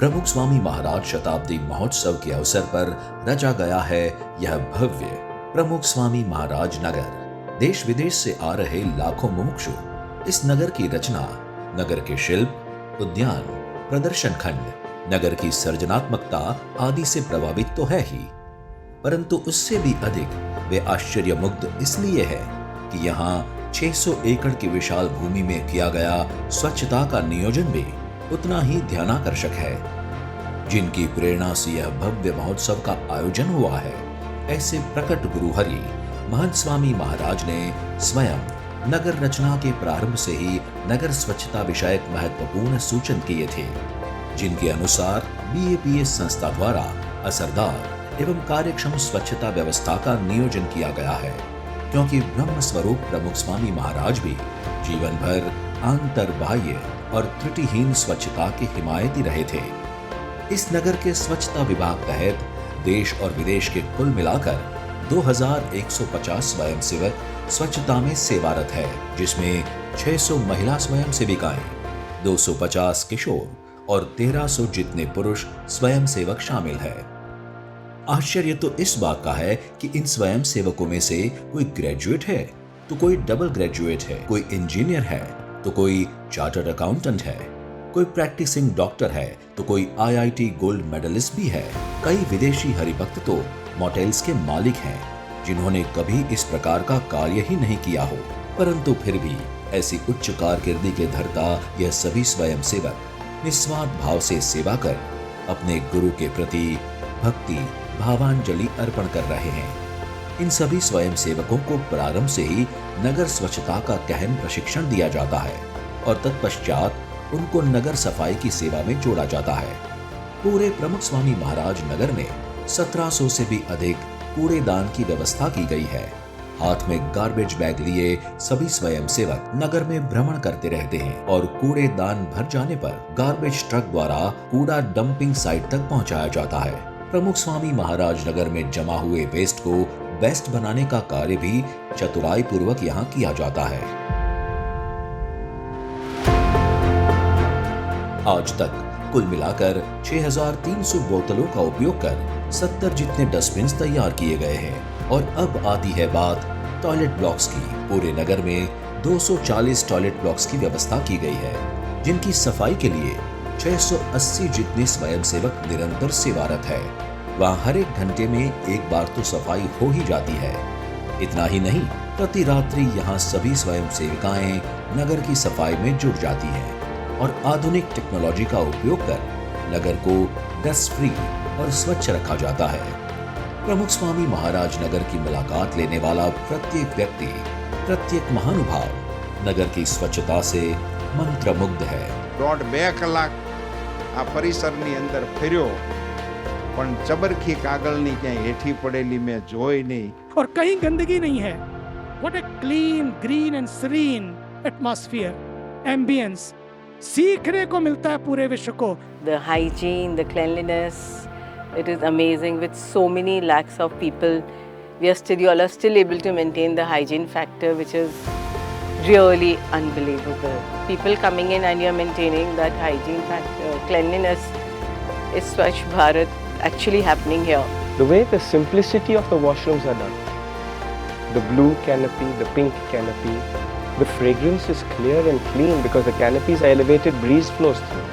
प्रमुख स्वामी महाराज शताब्दी महोत्सव के अवसर पर रचा गया है यह भव्य प्रमुख स्वामी महाराज नगर। देश विदेश से आ रहे लाखों मुमुक्षु इस नगर की रचना, नगर के शिल्प, उद्यान, प्रदर्शन खंड, नगर की सर्जनात्मकता आदि से प्रभावित तो है ही, परंतु उससे भी अधिक वे आश्चर्यमुग्ध इसलिए है कि यहाँ 600 एकड़ की विशाल भूमि में किया गया स्वच्छता का नियोजन भी उतना ही ध्यानाकर्षक है। जिनकी प्रेरणा से यह भव्य महोत्सव का आयोजन हुआ है, ऐसे प्रकट गुरु हरि महंत स्वामी महाराज ने स्वयं नगर रचना के प्रारंभ से ही नगर स्वच्छता विषयक महत्वपूर्ण सूचन किए थे, जिनके अनुसार BAPS संस्था द्वारा असरदार एवं कार्यक्षम स्वच्छता व्यवस्था का नियोजन किया गया है, क्योंकि ब्रह्म स्वरूप प्रमुख स्वामी महाराज भी जीवन भर आंतर बाह्य और त्रुटिहीन स्वच्छता के हिमायती रहे थे। इस नगर के स्वच्छता विभाग तहत देश और विदेश के कुल मिलाकर 2150 स्वयंसेवक स्वच्छता में सेवारत है, जिसमें 600 महिला स्वयंसेविकाएं, 250 किशोर और 1300 जितने पुरुष स्वयंसेवक शामिल है। आश्चर्य तो इस बात का है कि इन स्वयंसेवकों में से कोई ग्रेजुएट है तो कोई डबल ग्रेजुएट है, कोई इंजीनियर है तो कोई चार्टर्ड अकाउंटेंट है, कोई प्रैक्टिसिंग डॉक्टर है तो कोई IIT गोल्ड मेडलिस्ट भी है। कई विदेशी हरिभक्त तो मोटेल्स के मालिक हैं, जिन्होंने कभी इस प्रकार का कार्य ही नहीं किया हो, परंतु फिर भी ऐसी उच्च कारकिर्दी के धर्ता यह सभी स्वयंसेवक निस्वार्थ भाव से सेवा कर अपने गुरु के प्रति भक्ति भावांजलि अर्पण कर रहे हैं। इन सभी स्वयंसेवकों को प्रारंभ से ही नगर स्वच्छता का गहन प्रशिक्षण दिया जाता है और तत्पश्चात उनको नगर सफाई की सेवा में जोड़ा जाता है। पूरे प्रमुख स्वामी महाराज नगर में 1700 से भी अधिक कूड़ेदान की व्यवस्था की गई है। हाथ में गार्बेज बैग लिए सभी स्वयंसेवक नगर में भ्रमण करते रहते हैं और कूड़ेदान भर जाने पर गार्बेज ट्रक द्वारा कूड़ा डंपिंग साइट तक पहुंचाया जाता है। प्रमुख स्वामी महाराज नगर में जमा हुए वेस्ट को बेस्ट बनाने का कार्य भी चतुराई पूर्वक यहाँ किया जाता है। आज तक कुल मिलाकर 6300 बोतलों का उपयोग कर 70 जितने डस्टबिन तैयार किए गए हैं और अब आती है बात टॉयलेट ब्लॉक्स की। पूरे नगर में 240 टॉयलेट ब्लॉक्स की व्यवस्था की गई है, जिनकी सफाई के लिए 680 जितने स्वयंसेवक निरंतर सेवारत है। वहाँ हर एक घंटे में एक बार तो सफाई हो ही जाती है। इतना ही नहीं, प्रति रात्रि यहाँ सभी स्वयंसेविकाएं नगर की सफाई में जुट जाती हैं और आधुनिक टेक्नोलॉजी का उपयोग कर नगर को डस्ट फ्री और स्वच्छ रखा जाता है। प्रमुख स्वामी महाराज नगर की मुलाकात लेने वाला प्रत्येक व्यक्ति, प्रत्येक महानुभाव नगर की स्वच्छता से मंत्रमुग्ध है। 1.5 કલાક આ પરિસરની અંદર ફર્યો, પણ ચબરખી કાગળની ક્યાંય હેઠી પડેલી મેં જોઈ નહીં और कहीं गंदगी नहीं है। What a clean, green and serene atmosphere, ambience सीखने को मिलता है पूरे विश्व को। The hygiene, the cleanliness, it is amazing. With so many lakhs of people, you all are still able to maintain the hygiene factor, which is really unbelievable. People coming in and you're maintaining that hygiene factor, cleanliness is Swachh Bharat actually happening here. The way the simplicity of the washrooms are done, the blue canopy, the pink canopy, the fragrance is clear and clean because the canopies are elevated, breeze flows through.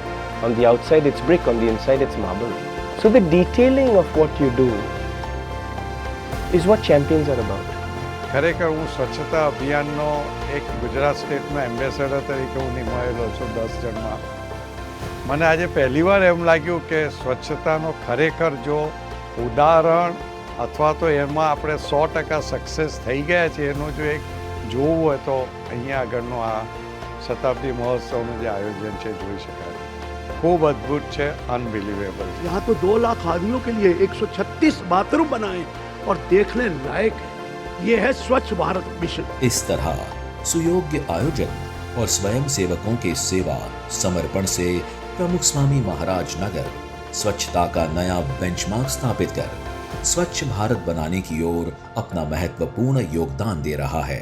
On the outside it's brick, on the inside it's marble. So the detailing of what you do is what champions are about. ખરેખર હું સ્વચ્છતા અભિયાનનો એક Gujarat સ્ટેટનો ambassador તરીકે હું નિમાયેલો છું 10 જણમાં. મને આજે પહેલીવાર એમ લાગ્યું કે સ્વચ્છતાનો ખરેખર જો ઉદાહરણ અથવા તો એમાં આપણે 100% સક્સેસ થઈ ગયા છે એનું જો એક જોવું હોય તો અહીંયા આગળનું આ શતાબ્દી મહોત્સવનું જે આયોજન છે જોઈ શકાય. ખૂબ અદ્ભુત છે, અનબિલીવેબલ. यहाँ तो 2 लाख आदमियों के लिए 136 बाथरूम बनाए और देखने लायक है। ये है स्वच्छ भारत मिशन। इस तरह सुयोग्य आयोजन और स्वयं सेवकों के सेवा समर्पण से प्रमुख स्वामी महाराज नगर स्वच्छता का नया बेंचमार्क स्थापित कर स्वच्छ भारत बनाने की ओर अपना महत्वपूर्ण योगदान दे रहा है।